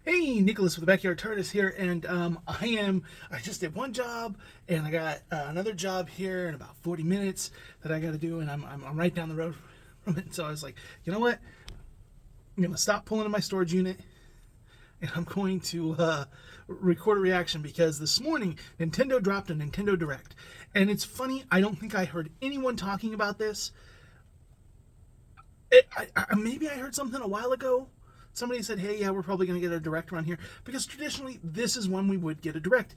Hey, Nicholas with the Backyard TARDIS here, and I just did one job, and I got another job here in about 40 minutes that I got to do, and I'm right down the road from it. So I was like, you know what? I'm going to stop pulling in my storage unit, and I'm going to record a reaction because this morning Nintendo dropped a Nintendo Direct. And it's funny, I don't think I heard anyone talking about this. Maybe I heard something a while ago. Somebody said, hey, yeah, we're probably going to get a direct around here. Because traditionally, this is when we would get a direct.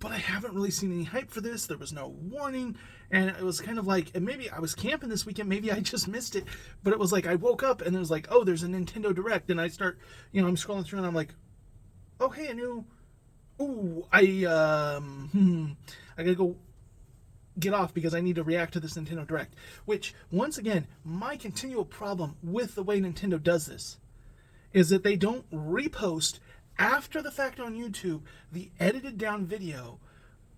But I haven't really seen any hype for this. There was no warning. And it was kind of like, and maybe I was camping this weekend. Maybe I just missed it. But it was like, I woke up and it was like, oh, there's a Nintendo Direct. And I start, I'm scrolling through and I'm like, oh, hey, I knew. Ooh, I gotta go get off because I need to react to this Nintendo Direct. Which, once again, my continual problem with the way Nintendo does this is that they don't repost after the fact on YouTube the edited down video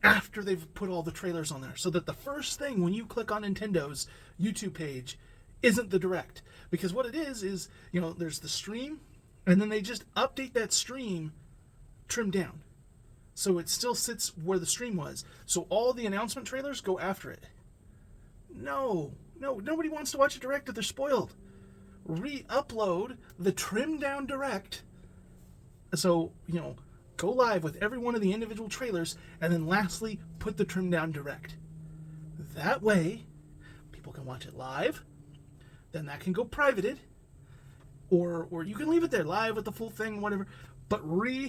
after they've put all the trailers on there. So that the first thing when you click on Nintendo's YouTube page isn't the Direct. Because what it is, there's the stream, and then they just update that stream trimmed down. So it still sits where the stream was. So all the announcement trailers go after it. No, nobody wants to watch a direct if they're spoiled. Re-upload the trimmed down direct. So, go live with every one of the individual trailers, and then lastly, put the trimmed down direct. That way, people can watch it live. Then that can go privated. Or you can leave it there live with the full thing, whatever. But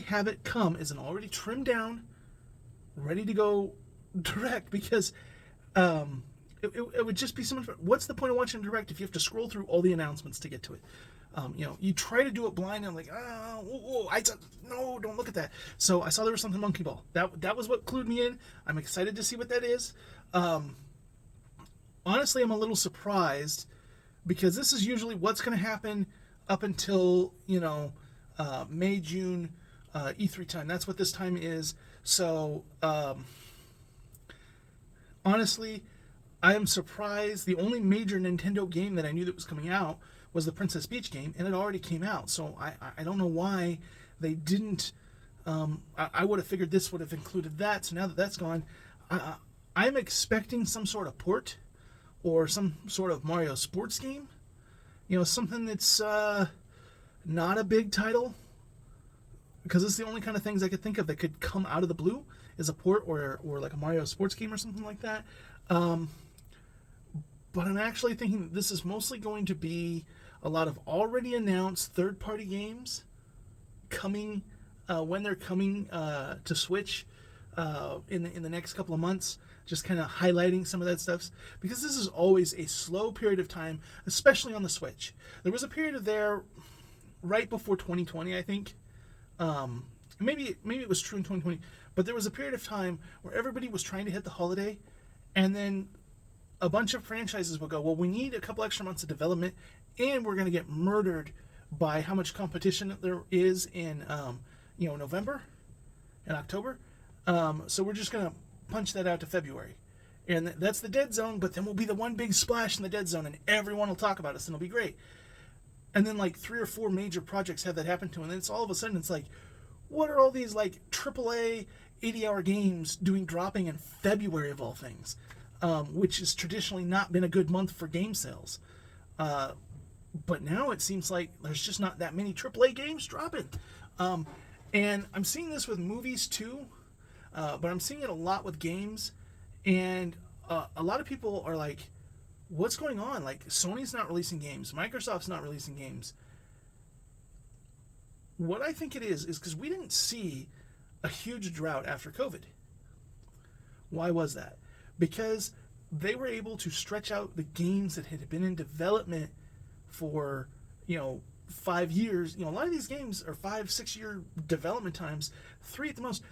have it come as an already trimmed down, ready to go direct, because it would just be so much fun. What's the point of watching direct if you have to scroll through all the announcements to get to it? You try to do it blind, and I'm like, no, don't look at that. So I saw there was something Monkey Ball. That was what clued me in. I'm excited to see what that is. Honestly, I'm a little surprised because this is usually what's going to happen up until, May, June, E3 time. That's what this time is. So, honestly, I am surprised. The only major Nintendo game that I knew that was coming out was the Princess Peach game, and it already came out. So I don't know why they didn't. I would have figured this would have included that. So now that that's gone, I'm expecting some sort of port or some sort of Mario sports game. Something that's not a big title, because it's the only kind of things I could think of that could come out of the blue is a port or like a Mario sports game or something like that. But I'm actually thinking that this is mostly going to be a lot of already announced third-party games coming when they're coming to Switch in the next couple of months. Just kind of highlighting some of that stuff, because this is always a slow period of time, especially on the Switch. There was a period of there right before 2020, I think. Maybe it was true in 2020, but there was a period of time where everybody was trying to hit the holiday, and then a bunch of franchises would go, well, we need a couple extra months of development, and we're going to get murdered by how much competition there is in November and October. So we're just going to punch that out to February. And that's the dead zone, but then we'll be the one big splash in the dead zone, and everyone will talk about us, and it'll be great. And then like 3 or 4 major projects have that happen to, and then it's all of a sudden it's like, what are all these like AAA 80-hour games dropping in February of all things, which has traditionally not been a good month for game sales. But now it seems like there's just not that many AAA games dropping. And I'm seeing this with movies too, but I'm seeing it a lot with games. And a lot of people are like, what's going on? Like, Sony's not releasing games. Microsoft's not releasing games. What I think it is because we didn't see a huge drought after COVID. Why was that? Because they were able to stretch out the games that had been in development for, 5 years. A lot of these games are 5-6 year development times, 3 at the most.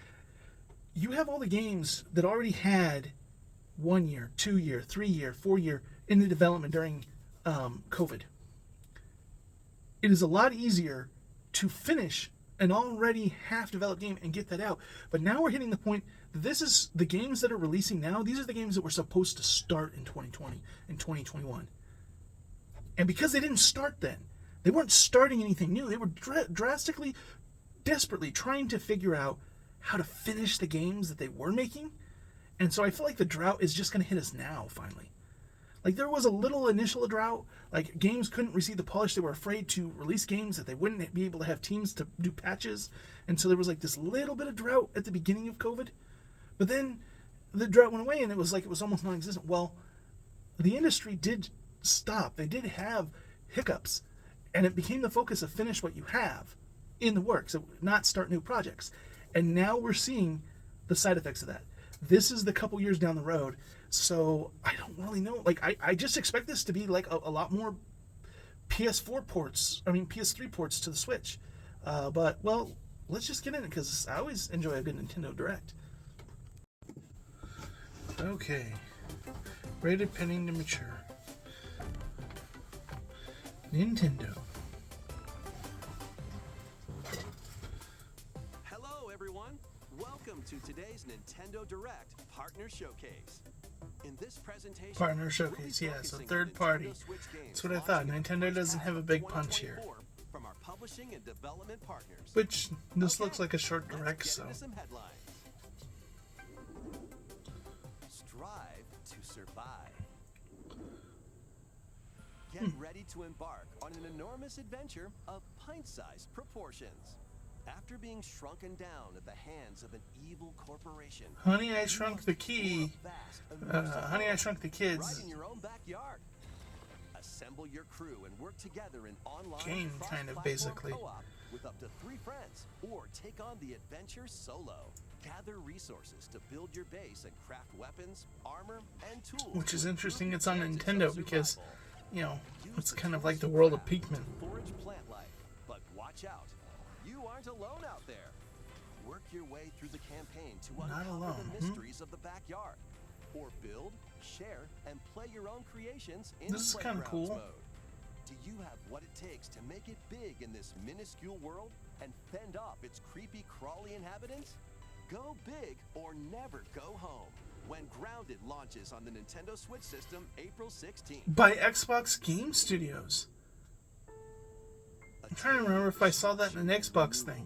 You have all the games that already had 1 year, 2 year, 3 year, 4 year in the development during COVID. It is a lot easier to finish an already half-developed game and get that out. But now we're hitting the point that this is the games that are releasing now. These are the games that were supposed to start in 2020 and 2021. And because they didn't start then, They weren't starting anything new. They were drastically, desperately trying to figure out how to finish the games that they were making. And so I feel like the drought is just going to hit us now, finally. Like, there was a little initial drought. Like, games couldn't receive the polish. They were afraid to release games that they wouldn't be able to have teams to do patches. And so there was, like, this little bit of drought at the beginning of COVID. But then the drought went away, and it was like it was almost non-existent. Well, the industry did stop. They did have hiccups. And it became the focus of finish what you have in the works, not start new projects. And now we're seeing the side effects of that. This is the couple years down the road, so I don't really know. Like, I just expect this to be like a lot more PS3 ports to the Switch. But, well, let's just get in it, because I always enjoy a good Nintendo Direct. Okay. Rated pending to mature. Nintendo. Hello, everyone. Welcome to today's Nintendo Direct Partner Showcase. In this presentation, Partner Showcase, yeah, so third party. That's what I thought. Nintendo doesn't have a big punch here. From our publishing and development partners. Which, this looks like a short direct, so. Some headlines. Strive to survive. Get ready to embark on an enormous adventure of pint-sized proportions. After being shrunken down at the hands of an evil corporation. Honey, I Shrunk the Key. Honey, I Shrunk the Kids. Right in your own backyard. Assemble your crew and work together in online game, kind of, basically. Co-op with up to 3 friends, or take on the adventure solo. Gather resources to build your base and craft weapons, armor, and tools. Which is interesting. It's on Nintendo because, you know, it's kind of like the world of Pikmin. Forage plant life, but watch out. You aren't alone out there. Work your way through the campaign to uncover the mysteries of the backyard. Or build, share, and play your own creations in This is kind of cool. mode. Do you have what it takes to make it big in this minuscule world and fend off its creepy, crawly inhabitants? Go big or never go home when Grounded launches on the Nintendo Switch system April 16th. By Xbox Game Studios. I'm trying to remember if I saw that in an Xbox thing.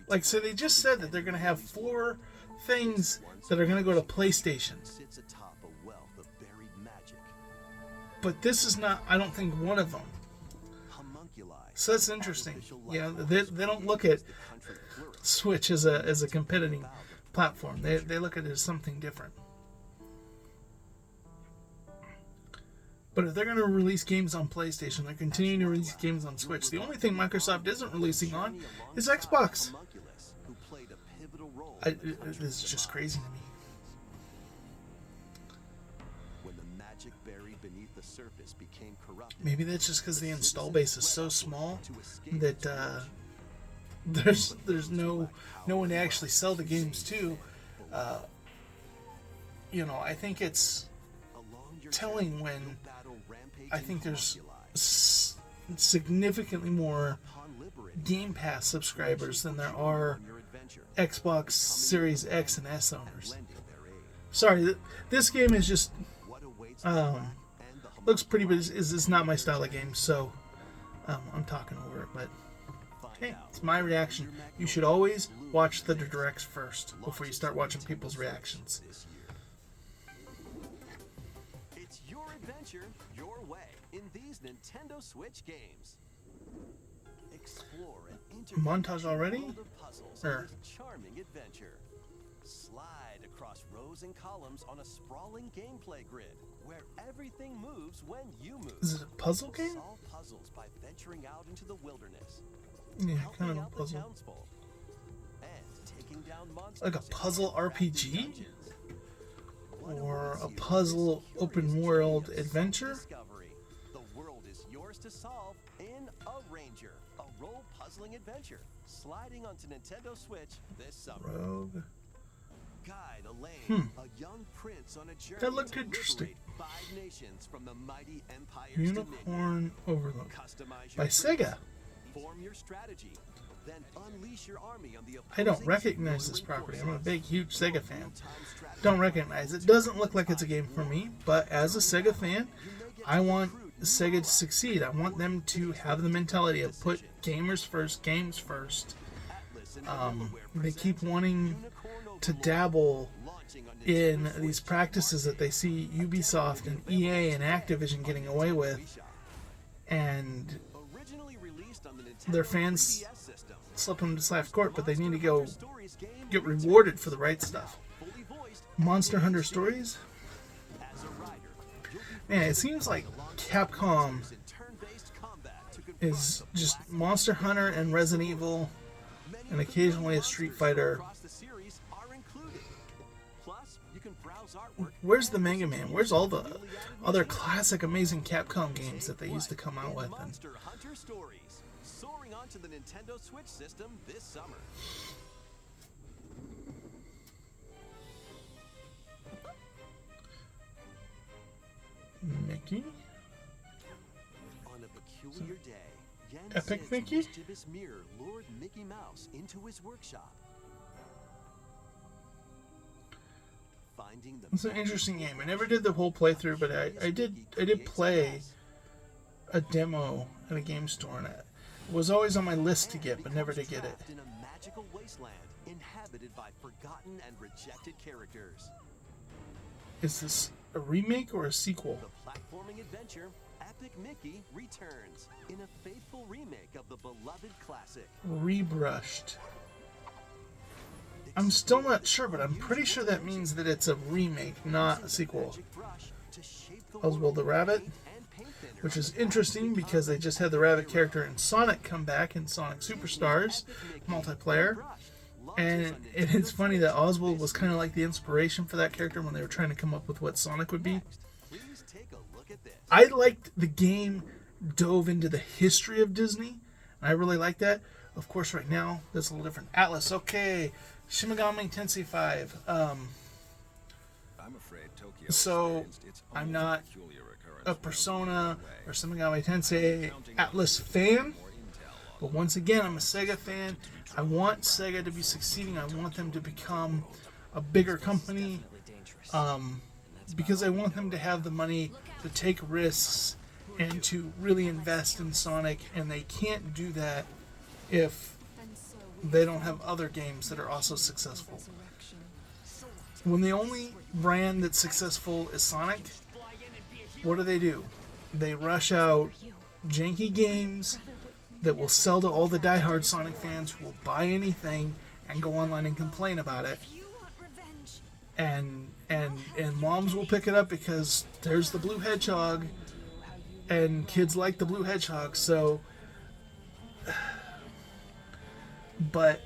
Like, so they just said that they're going to have 4 things that are going to go to PlayStation. But this is not, I don't think, one of them. So that's interesting. You know, they don't look at Switch as a competing platform. They look at it as something different. But if they're going to release games on PlayStation, they're continuing to release games on Switch. The only thing Microsoft isn't releasing on is Xbox. It's just crazy to me. Maybe that's just because the install base is so small that there's no one to actually sell the games to. You know, I think it's telling when I think there's significantly more Game Pass subscribers than there are Xbox Series X and S owners. Sorry, this game is just looks pretty, but is not my style of game, so I'm talking over it. But hey, it's my reaction. You should always watch the directs first before you start watching people's reactions. It's your adventure, your way, in these Nintendo Switch games. Explore an Montage already? world of puzzles and charming adventure. Slide across rows and columns on a sprawling gameplay grid where everything moves when you move. Is it a puzzle game? Solve puzzles by venturing out into the wilderness. Yeah, helping kind of a out the puzzle. townsfolk, and taking down monsters Like a in puzzle crafty RPG? dungeons. What Or awaits a you puzzle in this open curious world journey of adventure? self-discovery? The world is yours to solve in A Ranger, a role puzzling adventure, sliding onto Nintendo Switch this summer. Rogue. Guide Elaine, a young prince on a journey That looked to interesting. liberate 5 nations from the mighty Empire's dominion. Unicorn Overload. Customize By your Sega. troops, form your strategy, then unleash your army on the I don't opposing recognize this rolling property. I'm a forces. big, huge Sega fan. Real-time strategy Don't recognize it. Doesn't look like it's a game for me, but as a Sega fan, I want Sega to succeed. I want them to have the mentality of put gamers first, games first. They keep wanting to dabble in these practices that they see Ubisoft and EA and Activision getting away with, and their fans slip them to slash court, but they need to go get rewarded for the right stuff. Monster Hunter Stories? Man, it seems like Capcom is just Monster Hunter and Resident Evil and occasionally a Street Fighter. Where's the Mega Man? Where's all the other classic amazing Capcom games that they used to come out with? Monster Hunter Stories, soaring onto the Nintendo Switch system this summer. Mickey? On a peculiar day, Yen Epic Sid's Mickey? mischievous mirror lured Mickey Mouse into his workshop. Finding the It's an interesting game. I never did the whole playthrough, but I did play a demo at a game store, and it was always on my list to get, but never to get it. in a magical wasteland inhabited by forgotten and rejected characters. Is this a remake or a sequel? The platforming adventure Epic Mickey returns in a faithful remake of the beloved classic. Rebrushed. I'm still not sure, but I'm pretty sure that means that it's a remake, not a sequel. Oswald the Rabbit, which is interesting because they just had the Rabbit character in Sonic come back in Sonic Superstars multiplayer. And it's funny that Oswald was kind of like the inspiration for that character when they were trying to come up with what Sonic would be. I liked the game dove into the history of Disney. I really like that. Of course, right now, that's a little different. Atlas, okay. Shin Megami Tensei 5. So, I'm not a Persona or Shin Megami Tensei Atlas fan. But once again, I'm a Sega fan. I want Sega to be succeeding. I want them to become a bigger company. Because I want them to have the money to take risks and to really invest in Sonic. And they can't do that if they don't have other games that are also successful. When the only brand that's successful is Sonic, what do? They rush out janky games that will sell to all the diehard Sonic fans who will buy anything and go online and complain about it. And moms will pick it up because there's the blue hedgehog and kids like the blue hedgehog. So, but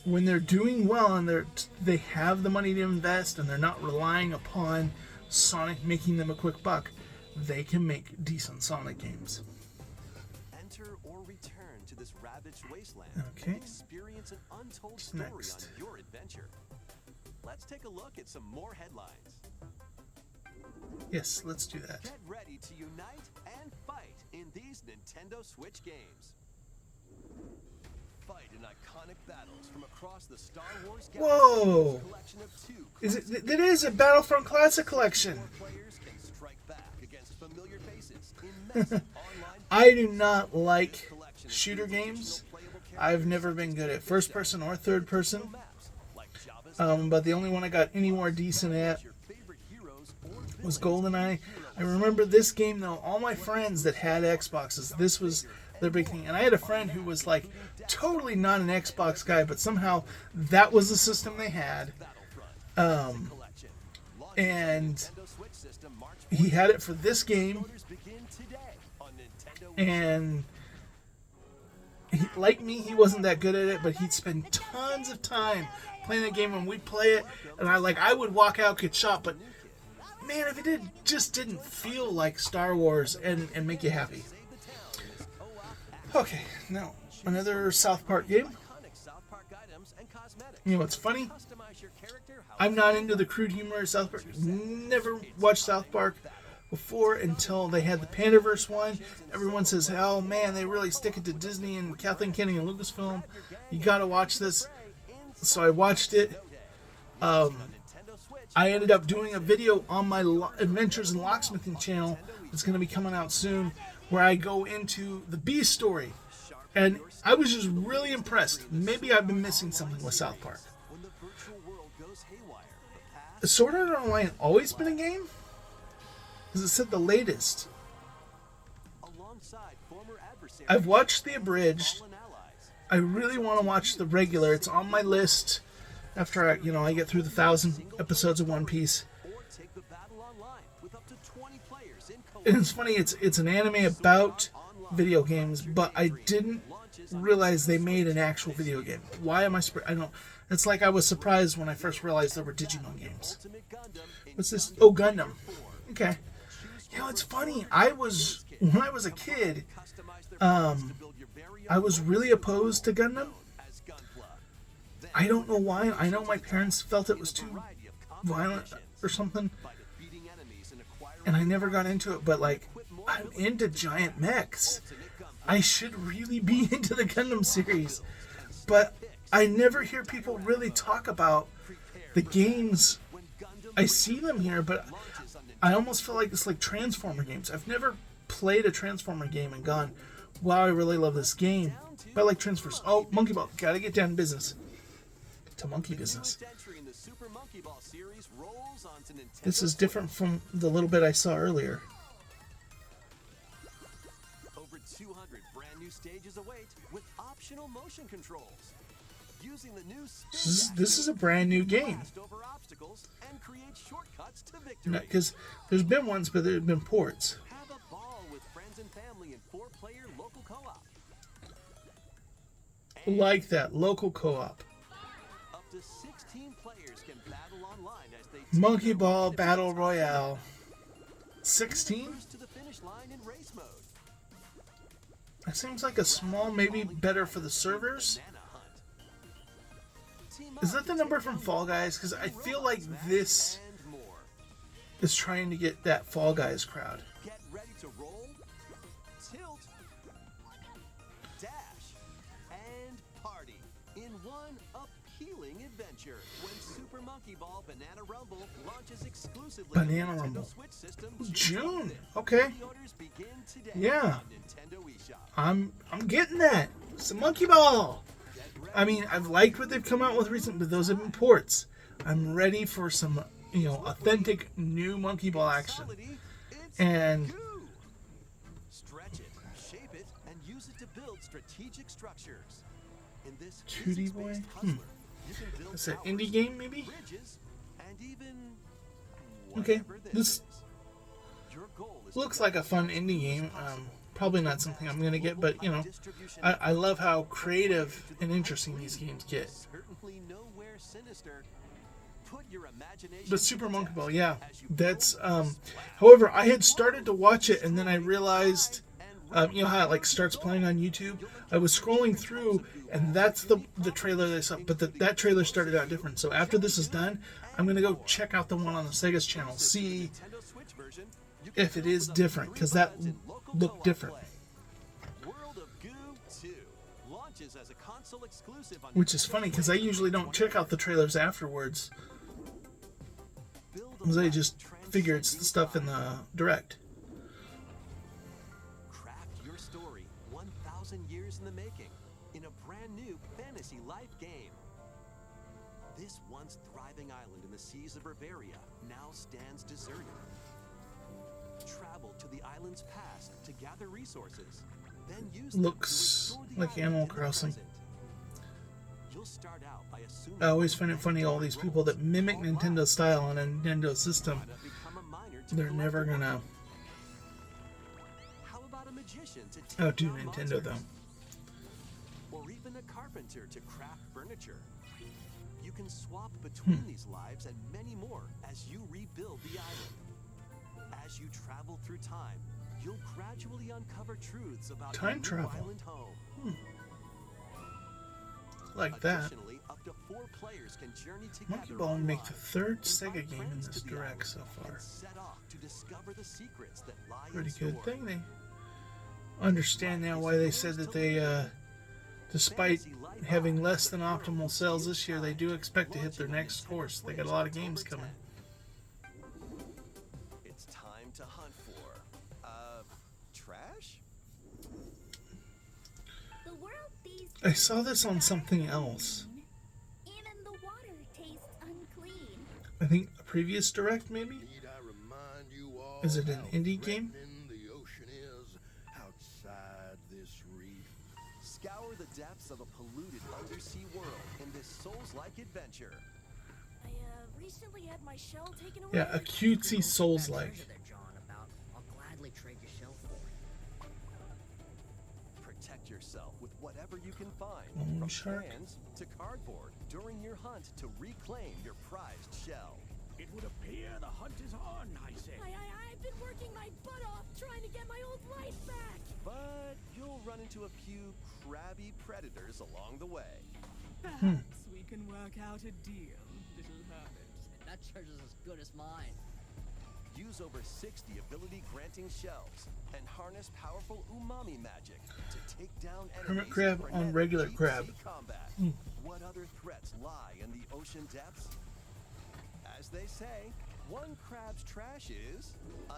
when they're doing well and they have the money to invest and they're not relying upon Sonic making them a quick buck, they can make decent Sonic games. Enter or return to this ravaged wasteland Okay. and experience an untold story Next. on your adventure. Let's take a look at some more headlines. Yes, let's do that. Get ready to unite and fight in these Nintendo Switch games. Fight in iconic battles from across the Star Wars galaxy. Whoa! Collection of two It is a Battlefront Classic collection. players can strike back against familiar faces in massive online I do not like shooter games. I've never been good at first person or third person. maps like Java's But the only one I got anywhere decent at your favorite heroes or was GoldenEye. I remember this game though. All my friends that had Xboxes, this was their big thing. And I had a friend who was like totally not an Xbox guy, but somehow that was the system they had. collection. And Nintendo Switch system March he had it for this game. begin today on Nintendo. And like me, he wasn't that good at it, but he'd spend tons of time playing the game, and we'd play it, and I would walk out, get shot, but man, if it just didn't feel like Star Wars and make you happy. Okay, now another South Park game. Iconic South Park items and cosmetics. You know what's funny? Customize your character how I'm not into the crude humor of South Park. Never watched South Park before until they had the Pandaverse one. Everyone says, oh man, they really stick it to Disney and Kathleen Kennedy and Lucasfilm. You gotta watch this. So I watched it. I ended up doing a video on my Adventures in Locksmithing channel that's going to be coming out soon, where I go into the B story. And I was just really impressed. Maybe I've been missing something with South Park. Has Sword Art Online always been a game? Because it said the latest. I've watched the abridged. I really want to watch the regular. It's on my list after I get through the 1,000 episodes of One Piece. And it's funny, it's an anime about video games, but I didn't realize they made an actual video game. Why am I I don't. It's like I was surprised when I first realized there were Digimon games. What's this? Oh, Gundam. Okay. It's funny. When I was a kid, I was really opposed to Gundam. I don't know why. I know my parents felt it was too violent or something, and I never got into it. But I'm into giant mechs. I should really be into the Gundam series, but I never hear people really talk about the games. I see them here, but I almost feel like it's like Transformer games. I've never played a Transformer game and gone, wow, I really love this game. But I like Transformers. Oh, Monkey Ball. Gotta get down to business. To monkey business. This is different from the little bit I saw earlier. Over 200 brand new stages await with optional motion controls. Using the new this is a brand new game. Because there's been ones, but there have been ports. Have a ball with friends and family in 4-player local co-op. Like that, local co-op. Up to 16 players can battle online as they Monkey Ball Battle Royale. 16? to the finish line in race mode. That seems like a small, maybe better for the servers. Is that the number from Fall Guys? Because I feel like this is trying to get that Fall Guys crowd. Get ready to roll, tilt, dash, and party in one appealing adventure when Super Monkey Ball Banana Rumble launches exclusively Banana on Nintendo Rumble. Switch system June. Okay. Pre-orders begin today Yeah. on Nintendo eShop. I'm getting that. It's a Monkey Ball. I mean, I've liked what they've come out with recently, but those have been ports. I'm ready for some, authentic new Monkey Ball action. And Stretch it, shape it, and use it to build strategic structures. In this 2D boy? physics-based puzzler, you can build It's an towers, indie game, maybe? bridges, and even Okay, whatever this is. Your goal is to looks like a fun indie game. Probably not something I'm going to get, but, I love how creative and interesting these games get. certainly nowhere sinister. Put your imagination But Super to Monkey test Ball, yeah. as you That's, build however, I had started to watch it, and then I realized, you know how it, starts playing on YouTube? I was scrolling through, and that's the trailer they saw, but that trailer started out different. So after this is done, I'm going to go check out the one on the Sega's channel, see Nintendo Switch version, you if it is different, because that looked different. World of Goo 2 launches as a console exclusive on Which is funny, because I usually don't check out the trailers afterwards, because I just figure it's the stuff in the direct. Craft your story 1,000 years in the making in a brand new fantasy life game. This once thriving island in the seas of Bavaria now stands deserted. Travel to the island's past to gather resources, then use them to Looks restore the like island Animal in the Crossing. present. You'll start out by assuming I always find it funny, all these people that mimic Nintendo style on a Nintendo system, become a miner to they're collect never the gonna How about a magician to take outdo down Nintendo, though. monsters? Or even a carpenter to craft furniture. You can swap between these lives and many more as you rebuild the island. As you travel through time, you'll gradually uncover truths about Time your new travel. island home. Like that. Additionally, up to 4 players can journey together Monkey Ball would make the online, third invite Sega game in friends this to the direct island, so far. and set off to discover the secrets that lie in Pretty good store. thing. They understand now why they said that they, despite having less than optimal sales this year, they do expect to hit their next course. They got a lot of games coming. It's time to hunt for I saw this on something else. Even the water tastes unclean. I think a previous direct, maybe? Need I remind you all Is it an how indie game? threatening the ocean is outside this reef? Scour the depths of a polluted undersea world in this Souls-like adventure. I recently had my shell taken away. Yeah, a cutesy Souls-like. Treasure they're jawing about, I'll gladly trade your shell for it. Protect yourself with whatever you can find, Loan from shark? cans to cardboard, during your hunt to reclaim your prized shell. It would appear the hunt is on, I say. I've been working my butt off trying to get my old life back. But you'll run into a few crabby predators along the way. Perhaps we can work out a deal, little hermit. That treasure's as good as mine. Use over 60 ability-granting shells and harness powerful umami magic to take down enemies Hermit crab and on prevent regular deep crab. sea combat. What other threats lie in the ocean depths? As they say, one crab's trash is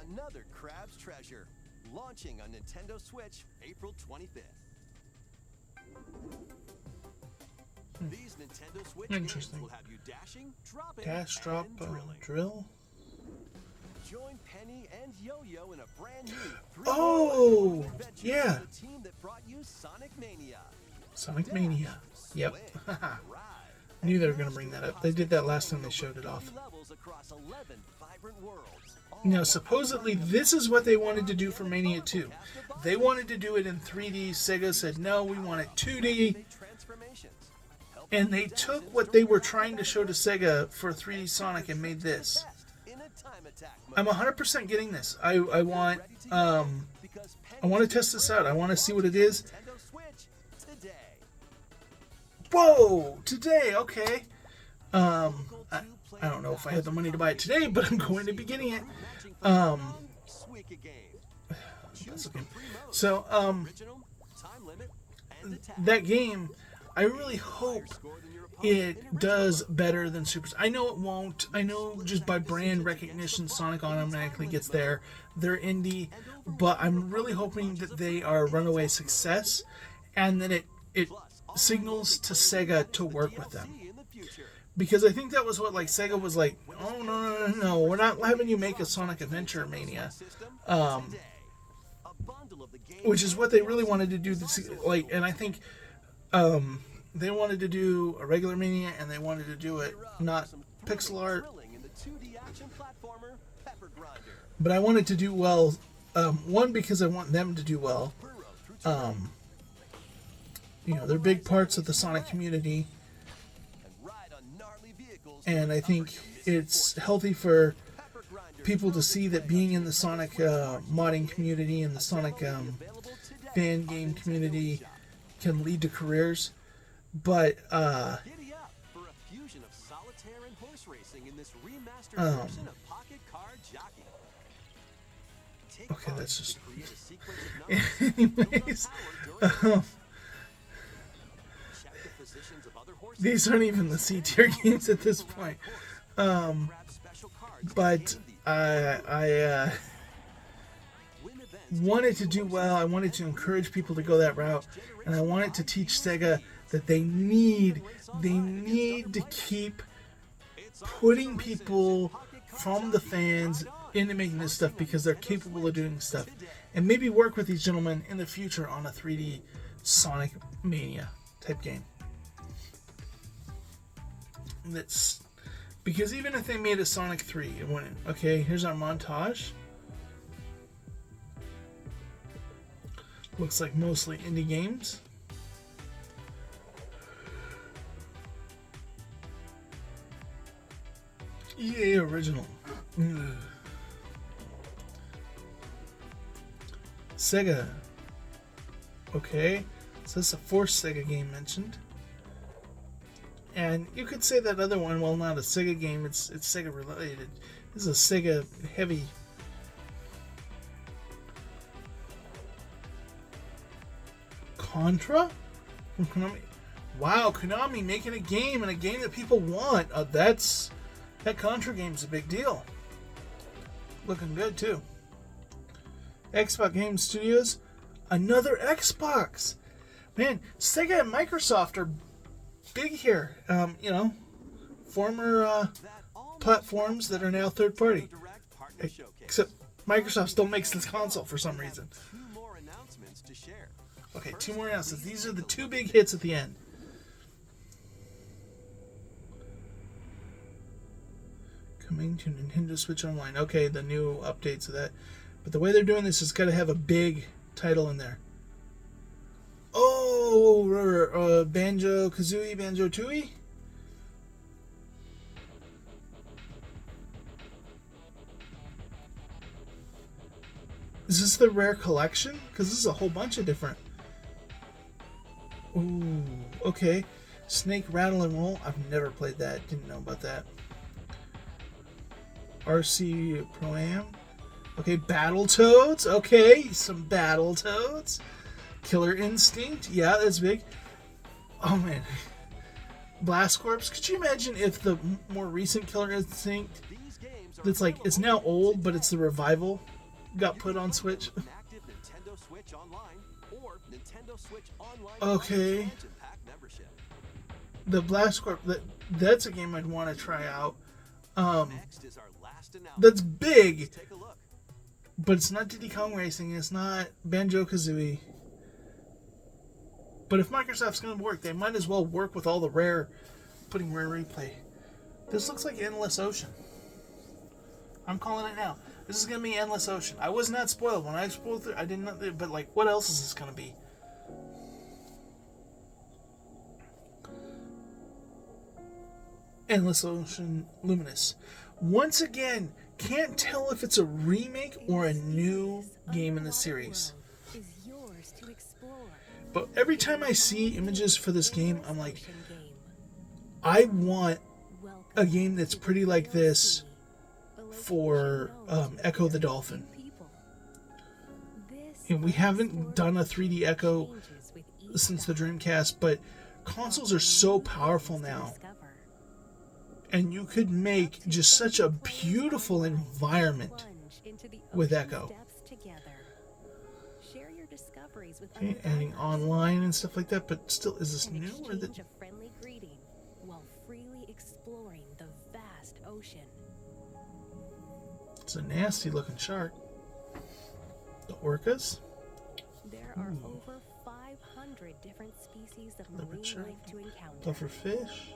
another crab's treasure. Launching on Nintendo Switch April 25th. These Nintendo Switch games Interesting. will have you dashing, dropping, Dash, drop, and drilling. drill. Join Penny and Yo-Yo in a brand new 3D Oh, adventure yeah. with the team that brought you Sonic Mania. Sonic Mania. Yep. Swing, ride, Knew they were going to bring that up. They did that last time they showed it off. levels across 11 vibrant worlds. all Now, supposedly, this is what they wanted to do for Mania 2. They wanted to do it in 3D. Sega said, no, we want it 2D. transformations. And they took what they were trying to show to Sega for 3D Sonic and made this. In a time attack I'm 100% getting this. I want to test this out. I want to see what it is. Nintendo Switch today. Whoa! Today, okay. I don't know if I had the money to buy it today, but I'm going to be getting it. Suika game. That's okay. So, Original, time limit, and attack. that game, I really hope it does better than Super. I know it won't. I know just by brand recognition, Sonic automatically gets there. They're indie, but I'm really hoping that they are a runaway success, and that it signals to Sega to work with them. In the future. Because I think that was what Sega was like. Oh no, we're not having you make a Sonic Adventure Mania, System today. A bundle of the game which is what they really wanted to do. And I think they wanted to do a regular Mania, and they wanted to do it not pixel art. thrilling in the 2D action platformer Pepper Grinder. But I want it to do well. One, because I want them to do well. Burrow through terrain They're big parts of the Sonic community, and ride on gnarly vehicles. and I think it's healthy for Pepper Grinder people to see that being in the Sonic modding community and the Sonic available today fan game community can lead to careers. But Giddy up for a fusion of solitaire and horse racing in this remastered version of Pocket Car Jockey. Take Okay, part that's to just- create a sequence of numbers anyways, built on power during check the positions of other horses. these aren't even the C tier games at this point. Grab special cards But containing I win events want it to do well. I wanted to encourage people to go that route, and I wanted to teach Sega that they need to keep putting people from the fans into making this stuff, because they're capable of doing stuff, and maybe work with these gentlemen in the future on a 3D Sonic Mania type game. That's because even if they made a Sonic 3, it wouldn't. Okay, here's our montage. Looks like mostly indie games. EA original. Ugh. Sega. Okay, so that's the fourth Sega game mentioned. And you could say that other one, well, not a Sega game, it's Sega related. This is a Sega heavy. Contra? From Konami. Wow, Konami making a game, and a game that people want. That Contra game's a big deal. Looking good too. Xbox Game Studios, another Xbox. Man, Sega and Microsoft are big here. Former platforms that are now third party. Except Microsoft still makes this console for some reason. Okay, 2 more announcements. These are the 2 big hits at the end. Coming to Nintendo Switch Online. Okay, the new updates of that. But the way they're doing this is got to have a big title in there. Oh, Banjo-Kazooie, Banjo-Tooie? Is this the rare collection? Because this is a whole bunch of different... Ooh, okay. Snake, Rattle, and Roll. I've never played that. Didn't know about that. RC Pro-Am. Okay, Battletoads. Okay, some Battletoads. Killer Instinct. Yeah, that's big. Oh, man. Blast Corps. Could you imagine if the more recent Killer Instinct, that's like, it's now old, but it's the revival, got put on Switch? Okay. The Blast Corps, that's a game I'd want to try out. That's big, but it's not Diddy Kong Racing, it's not Banjo-Kazooie. But if Microsoft's going to work, they might as well work with all the putting Rare Replay. This looks like Endless Ocean. I'm calling it now. This is going to be Endless Ocean. I was not spoiled. When I spoiled through, I did not, but like, what else is this going to be? Endless Ocean Luminous. Once again, can't tell if it's a remake or a new game in the series. But every time I see images for this game, I'm like, I want a game that's pretty like this for Echo the Dolphin. And we haven't done a 3D Echo since the Dreamcast, but consoles are so powerful now. And you could make just such a beautiful environment with Echo. Okay, adding online and stuff like that, but still, is this new or the? It's a nasty looking shark. The orcas. There are over 500 different species of marine life to encounter. Puffer fish.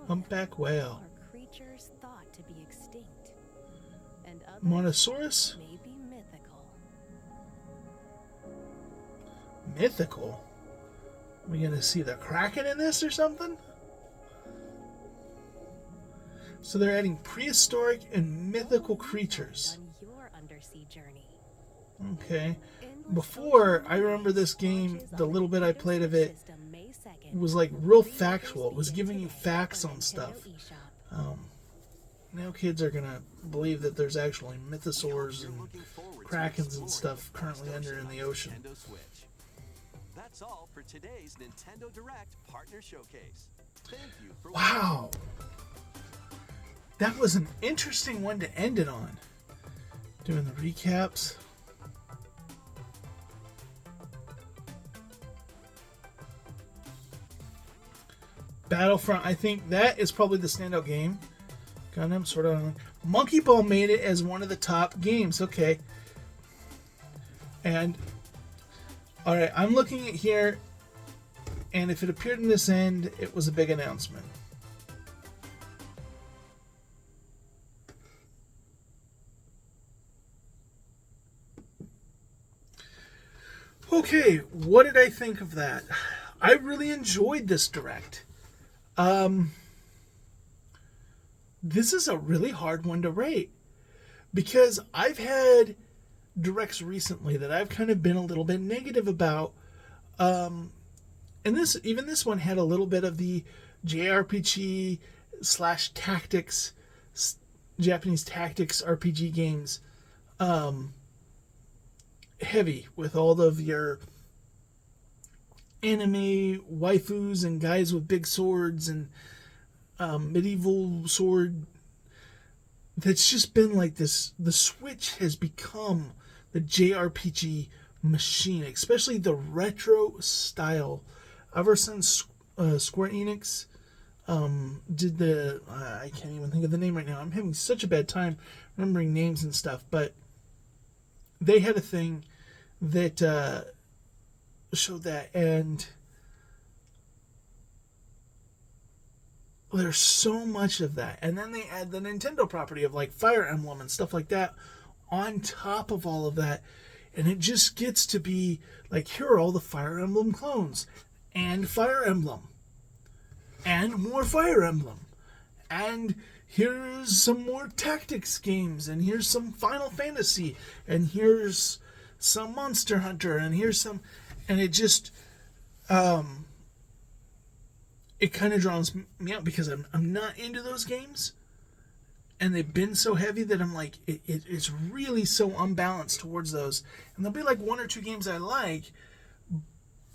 Humpback whale. Are creatures thought to be extinct, and others Monosaurus. may be mythical. Mythical? Are we gonna see the Kraken in this or something? So they're adding prehistoric and mythical creatures. On your undersea journey. Okay. Before, I remember this game, the little bit I played of it, was like real factual. It was giving you facts on stuff. Now kids are gonna believe that there's actually mythosaurs and krakens and stuff currently under in the ocean. That's all for today's Nintendo Direct Partner Showcase. Thank you for Wow. That was an interesting one to end it on. Doing the recaps. Battlefront, I think that is probably the standout game. Gundam, Sword Art Online. Monkey Ball made it as one of the top games. Okay. And, alright, I'm looking at here, and if it appeared in this end, it was a big announcement. Okay, what did I think of that? I really enjoyed this Direct. This is a really hard one to rate because I've had Directs recently that I've kind of been a little bit negative about. And this one had a little bit of the JRPG / tactics, Japanese tactics RPG games, heavy with all of your anime waifus and guys with big swords and medieval sword. That's just been like this. The Switch has become the JRPG machine, especially the retro style. Ever since Square Enix did the I can't even think of the name right now. I'm having such a bad time remembering names and stuff, but they had a thing that showed that, and there's so much of that. And then they add the Nintendo property of like Fire Emblem and stuff like that on top of all of that, and it just gets to be like, here are all the Fire Emblem clones, and Fire Emblem, and more Fire Emblem, and here's some more tactics games, and here's some Final Fantasy, and here's some Monster Hunter, and here's some, and it just it kind of draws me out because I'm not into those games, and they've been so heavy that I'm like, it's really so unbalanced towards those. And there'll be like one or two games I like,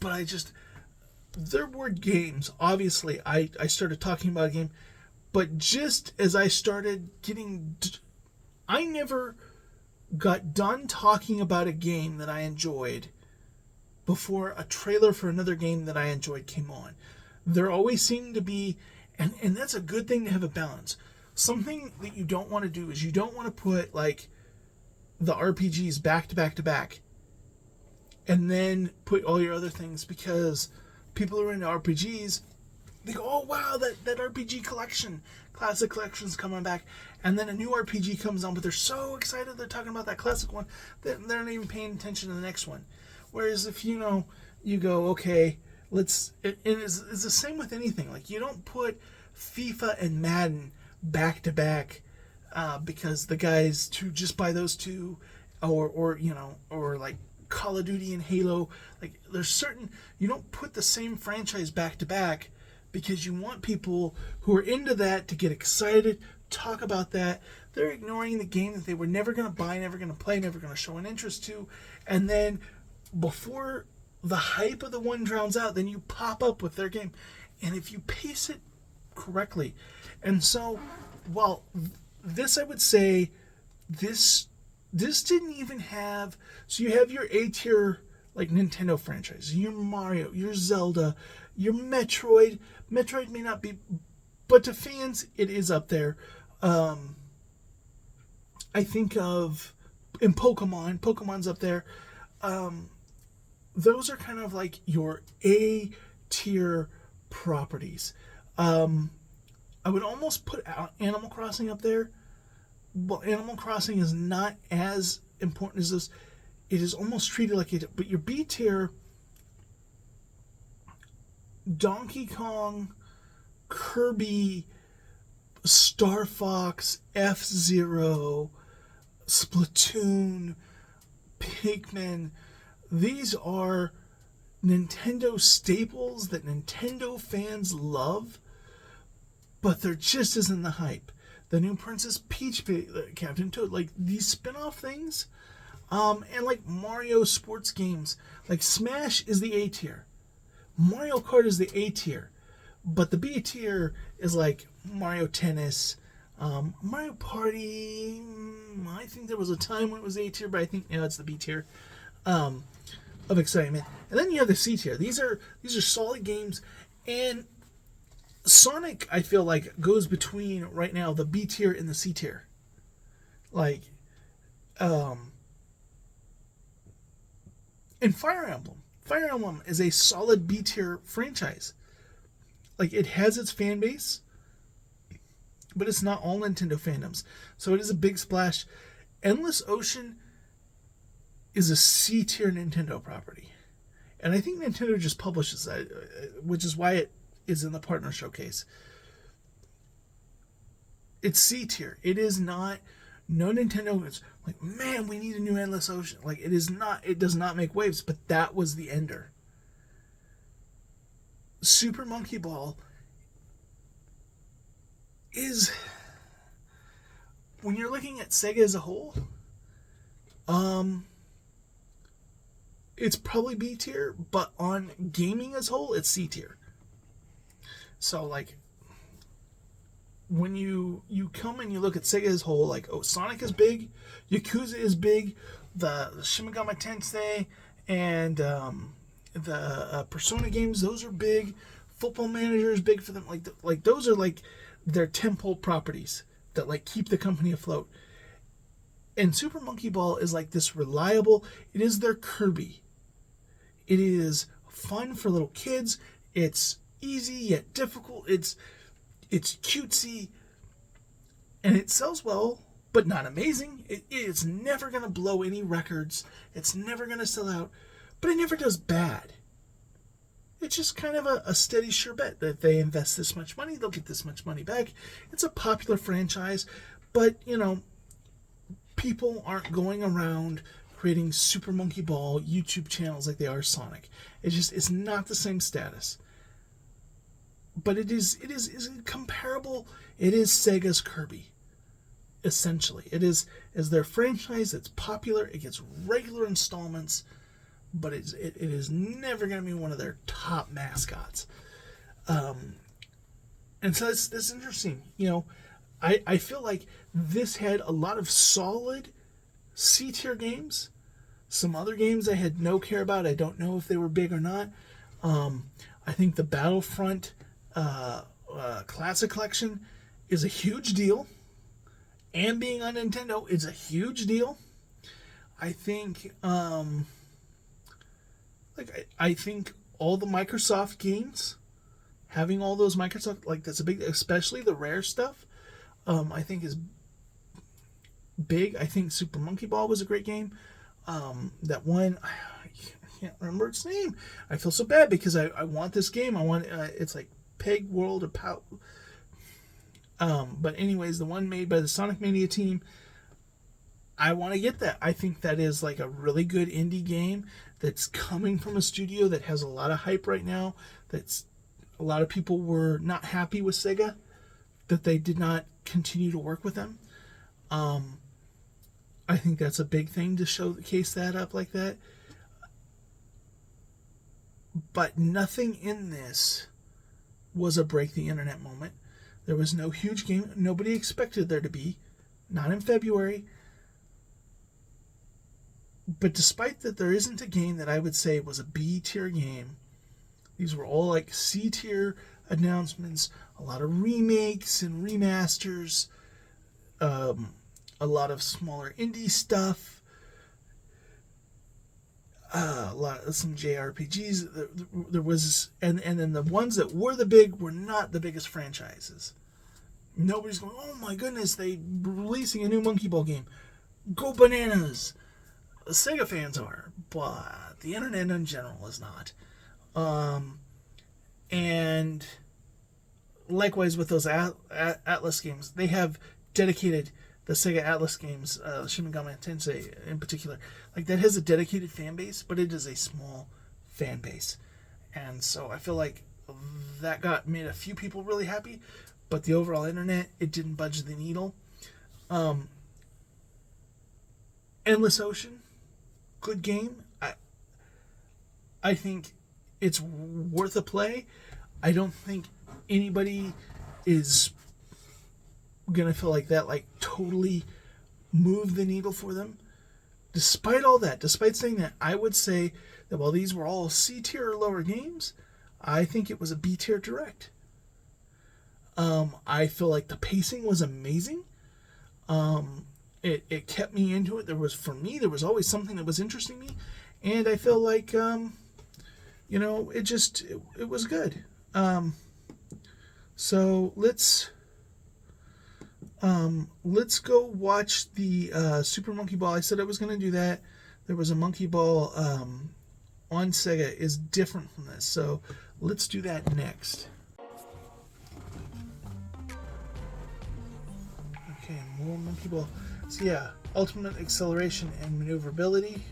but there were games, obviously, I started talking about a game, but just as I started I never got done talking about a game that I enjoyed before a trailer for another game that I enjoyed came on. There always seemed to be, and that's a good thing to have a balance. Something that you don't want to do is you don't want to put like the RPGs back to back to back and then put all your other things, because people who are into RPGs, they go, oh wow, that RPG collection, classic collection's coming back, and then a new RPG comes on, but they're so excited they're talking about that classic one that they're not even paying attention to the next one. Whereas if you go, okay, it's the same with anything. Like, you don't put FIFA and Madden back to back because the guys to just buy those two, or like Call of Duty and Halo. Like, there's certain, you don't put the same franchise back to back because you want people who are into that to get excited, talk about that. They're ignoring the game that they were never going to buy, never going to play, never going to show an interest to, and then before the hype of the one drowns out, then you pop up with their game. And if you pace it correctly, and so, well, this, I would say, this didn't even have, so you have your A tier, like, Nintendo franchise, your Mario, your Zelda, your Metroid. Metroid may not be, but to fans, it is up there. I think of, in Pokemon's up there. Those are kind of like your A tier properties. I would almost put Animal Crossing up there. Well, Animal Crossing is not as important as this. It is almost treated like it. But your B tier, Donkey Kong, Kirby, Star Fox, F-Zero, Splatoon, Pikmin. These are Nintendo staples that Nintendo fans love, but there just isn't the hype. The new Princess Peach, Captain Toad, like these spin-off things, and like Mario sports games. Like Smash is the A tier. Mario Kart is the A tier. But the B tier is like Mario Tennis, Mario Party. I think there was a time when it was A tier, but I think now it's the B tier. Of excitement. And then you have the C tier. These are solid games, and Sonic, I feel like, goes between right now the B tier and the C tier. Like, and Fire Emblem. Fire Emblem is a solid B tier franchise. Like, it has its fan base, but it's not all Nintendo fandoms. So it is a big splash. Endless Ocean is a C tier Nintendo property. And I think Nintendo just publishes that, which is why it is in the partner showcase. It's C tier. It is not, no Nintendo is like, man, we need a new Endless Ocean. Like, it is not, it does not make waves, but that was the ender. Super Monkey Ball is, when you're looking at Sega as a whole, it's probably B tier, but on gaming as a whole, it's C tier. So, like, when you come and you look at Sega as a whole, like, oh, Sonic is big, Yakuza is big, the Shin Megami Tensei and the Persona games, those are big. Football Manager is big for them. Like those are like their tentpole properties that like keep the company afloat. And Super Monkey Ball is like this reliable. It is their Kirby. It is fun for little kids. It's easy yet difficult. It's cutesy, and it sells well, but not amazing. It's never going to blow any records. It's never going to sell out, but it never does bad. It's just kind of a steady sure bet that if they invest this much money, they'll get this much money back. It's a popular franchise, but, people aren't going around creating Super Monkey Ball YouTube channels like they are Sonic. It's not the same status. But it is comparable. It is Sega's Kirby. Essentially, it is their franchise. It's popular. It gets regular installments, but it is never going to be one of their top mascots. And so it's interesting. I feel like this had a lot of solid C-tier games. Some other games I had no care about. I don't know if they were big or not. I think the Battlefront Classic Collection is a huge deal. And being on Nintendo is a huge deal. I think I think all the Microsoft games, having all those Microsoft, like that's a big, especially the rare stuff, I think is big. I think Super Monkey Ball was a great game. That one, I can't remember its name. I feel so bad because I want this game. I want it's like Peg World of Pow. But anyways, the one made by the Sonic Mania team, I want to get that. I think that is like a really good indie game that's coming from a studio that has a lot of hype right now. That's a lot of people were not happy with Sega that they did not continue to work with them. I think that's a big thing to showcase that up like that. But nothing in this was a break the internet moment. There was no huge game. Nobody expected there to be. Not in February. But despite that there isn't a game that I would say was a B-tier game, these were all like C-tier announcements, a lot of remakes and remasters, a lot of smaller indie stuff, a lot of some JRPGs. There was, and then the ones that were the big were not the biggest franchises. Nobody's going, oh my goodness, they releasing a new Monkey Ball game. Go bananas. The Sega fans are, but the internet in general is not. And likewise with those Atlas games, they have dedicated the Sega Atlas games, Shin Megami Tensei in particular, like that has a dedicated fan base, but it is a small fan base. And so I feel like that made a few people really happy, but the overall internet, it didn't budge the needle. Endless Ocean, good game. I think it's worth a play. I don't think anybody is gonna feel like that like totally moved the needle for them. Despite all that, despite saying that, I would say that while these were all C-tier or lower games, I think it was a B-tier direct. I feel like the pacing was amazing. It kept me into it. There was always something that was interesting me, and I feel like it was good. So let's go watch the Super Monkey Ball. I said I was going to do that. There was a Monkey Ball on Sega is different from this, so let's do that next. Okay, more Monkey Ball. So yeah, ultimate acceleration and maneuverability,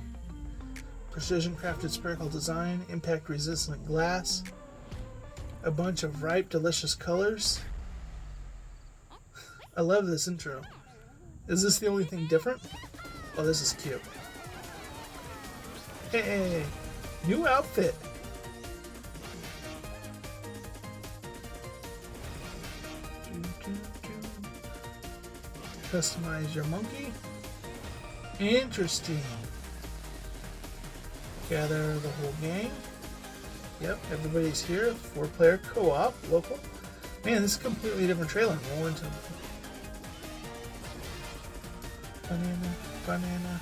precision crafted spherical design, impact resistant glass, a bunch of ripe delicious colors. I love this intro. Is this the only thing different? Oh, this is cute. Hey, new outfit. Customize your monkey. Interesting. Gather the whole gang. Yep, everybody's here. 4-player co-op, local. Man, this is a completely different trailer. Roll into banana.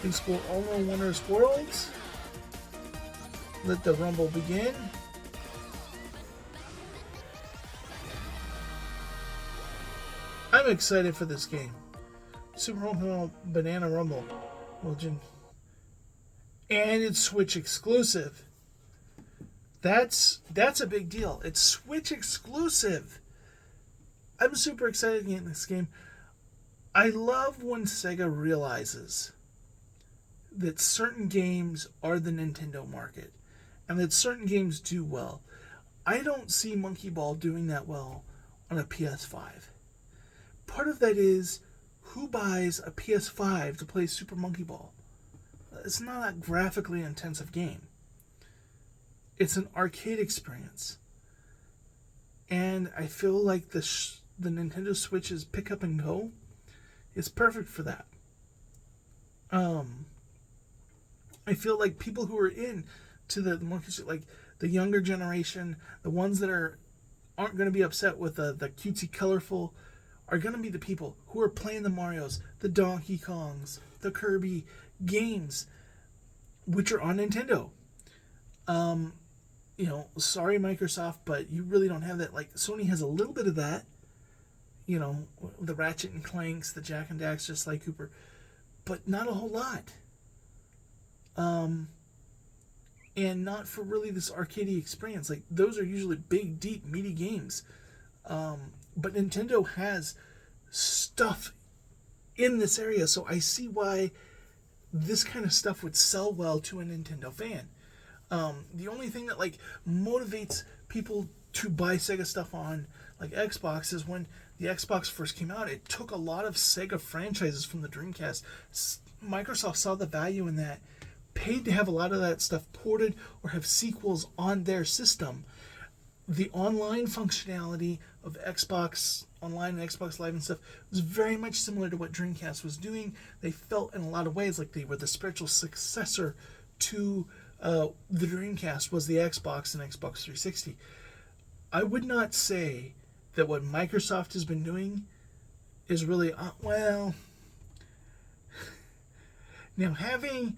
Big school All-No Wonders Worlds. Let the rumble begin. I'm excited for this game. Super Home Banana Rumble. And it's Switch exclusive. That's a big deal. It's Switch exclusive. I'm super excited to get in this game. I love when Sega realizes that certain games are the Nintendo market and that certain games do well. I don't see Monkey Ball doing that well on a PS5. Part of that is, who buys a PS5 to play Super Monkey Ball? It's not a graphically intensive game. It's an arcade experience. And I feel like the Nintendo Switch's pick up and go is perfect for that. I feel like people who are in to the Monkey Switch, like the younger generation, the ones that aren't going to be upset with the cutesy colorful, are going to be the people who are playing the Marios, the Donkey Kongs, the Kirby games, which are on Nintendo. Sorry Microsoft, but you really don't have that. Like, Sony has a little bit of that. The Ratchet and Clanks, the Jack and Dax, just like Cooper, but not a whole lot. And not for really this arcadey experience. Like, those are usually big, deep, meaty games. But Nintendo has stuff in this area, so I see why this kind of stuff would sell well to a Nintendo fan. The only thing that motivates people to buy Sega stuff on Xbox is when the Xbox first came out, it took a lot of Sega franchises from the Dreamcast. Microsoft saw the value in that, paid to have a lot of that stuff ported or have sequels on their system. The online functionality of Xbox Online and Xbox Live and stuff was very much similar to what Dreamcast was doing. They felt in a lot of ways like they were the spiritual successor to the Dreamcast was the Xbox and Xbox 360. I would not say that what Microsoft has been doing is really, now having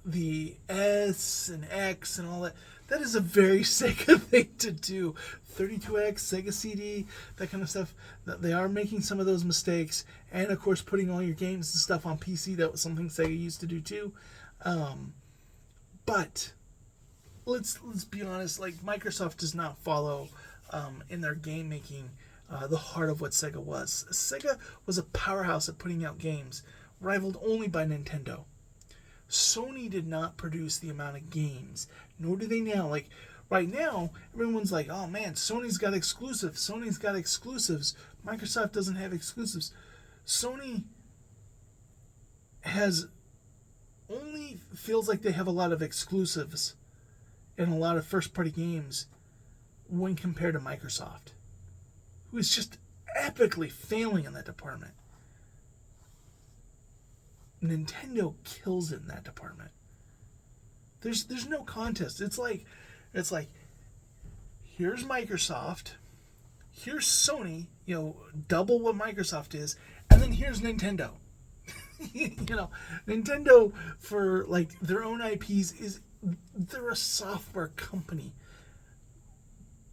the S and X and all that, that is a very Sega thing to do. 32X, Sega CD, that kind of stuff. They are making some of those mistakes. And, of course, putting all your games and stuff on PC, that was something Sega used to do, too. But let's be honest, Microsoft does not follow in their game making the heart of what Sega was. Sega was a powerhouse at putting out games, rivaled only by Nintendo. Sony did not produce the amount of games, nor do they now. Right now, everyone's like, oh man, Sony's got exclusives. Sony's got exclusives. Microsoft doesn't have exclusives. Sony only feels like they have a lot of exclusives and a lot of first-party games when compared to Microsoft, who is just epically failing in that department. Nintendo kills it in that department. There's no contest. It's like here's Microsoft, here's Sony, double what Microsoft is, and then here's Nintendo. Nintendo for their own IPs they're a software company,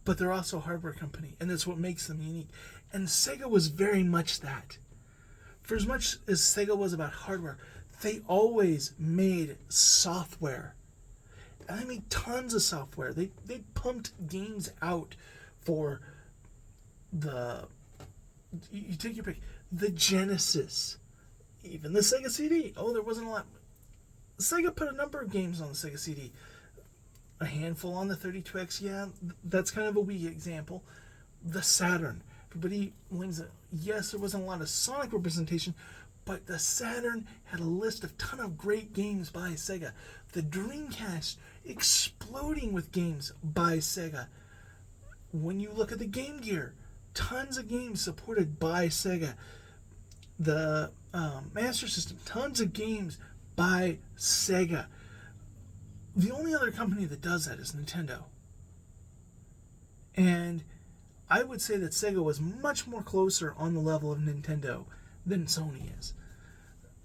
but they're also a hardware company, and that's what makes them unique. And Sega was very much that. For as much as Sega was about hardware, they always made software. And they made tons of software. They pumped games out for you take your pick, the Genesis, even the Sega CD. Oh, there wasn't a lot. Sega put a number of games on the Sega CD. A handful on the 32X, yeah, that's kind of a weak example. The Saturn. Everybody wins it. Yes, there wasn't a lot of Sonic representation, but the Saturn had a list of ton of great games by Sega. The Dreamcast exploding with games by Sega. When you look at the Game Gear, tons of games supported by Sega. The Master System, tons of games by Sega. The only other company that does that is Nintendo. And I would say that Sega was much more closer on the level of Nintendo than Sony is.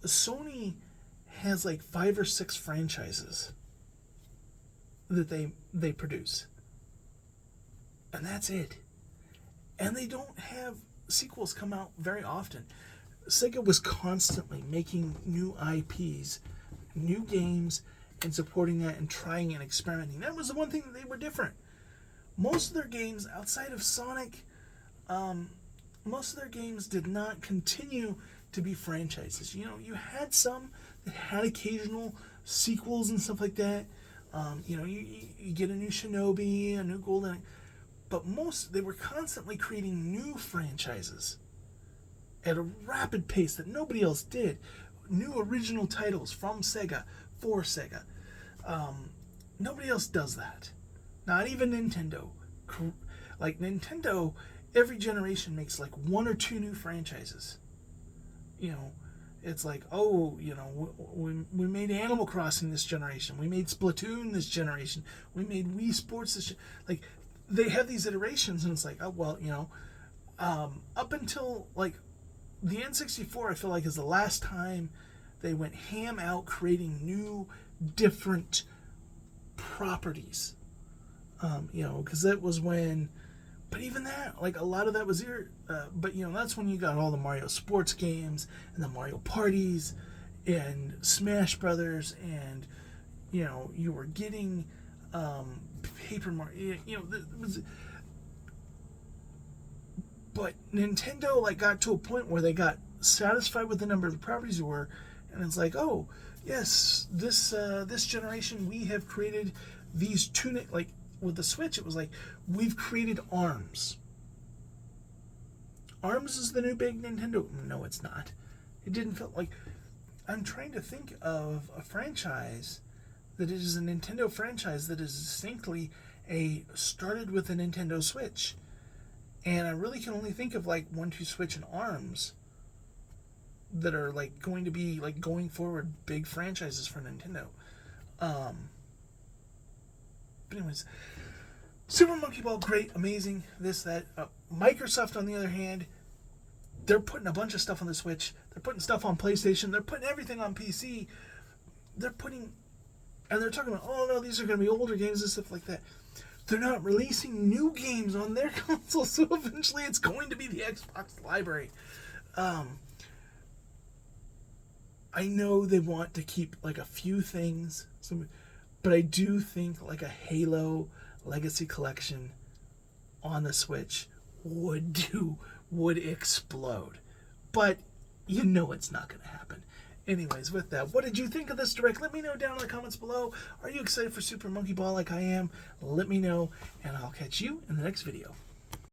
Sony has like 5 or 6 franchises that they produce. And that's it. And they don't have sequels come out very often. Sega was constantly making new IPs, new games, and supporting that and trying and experimenting. That was the one thing that they were different. Most of their games, outside of Sonic, most of their games did not continue to be franchises. You know, you had some that had occasional sequels and stuff like that. You know, you get a new Shinobi, a new Golden... But most, they were constantly creating new franchises at a rapid pace that nobody else did. New original titles from Sega, for Sega. Nobody else does that. Not even Nintendo. Like Nintendo, every generation makes like 1 or 2 new franchises. You know, it's like, oh, you know, we made Animal Crossing this generation. We made Splatoon this generation. We made Wii Sports this like, they have these iterations, and it's like, oh, well, you know, up until, like, the N64, I feel like, is the last time they went ham out creating new, different properties. You know, because that was when, but even that, like, a lot of that was here, but, you know, that's when you got all the Mario sports games, and the Mario parties, and Smash Brothers, and, you know, you were getting, Paper Mario, you know, but Nintendo like got to a point where they got satisfied with the number of the properties there were, and it's like, oh yes, this generation we have created these 2, like with the Switch, it was like we've created ARMS. ARMS is the new big Nintendo. No, it's not. It didn't feel like. I'm trying to think of a franchise that is a Nintendo franchise that is distinctly started with a Nintendo Switch. And I really can only think of like 1-2 Switch and ARMS that are like going to be like going forward big franchises for Nintendo. But anyways, Super Monkey Ball, great, amazing, this, that. Microsoft, on the other hand, they're putting a bunch of stuff on the Switch. They're putting stuff on PlayStation. They're putting everything on PC. And they're talking about, oh no, these are going to be older games and stuff like that. They're not releasing new games on their console, so eventually it's going to be the Xbox library. I know they want to keep like a few things, but I do think like a Halo Legacy Collection on the Switch would explode. But you know it's not going to happen. Anyways, with that, what did you think of this Direct? Let me know down in the comments below. Are you excited for Super Monkey Ball like I am? Let me know, and I'll catch you in the next video.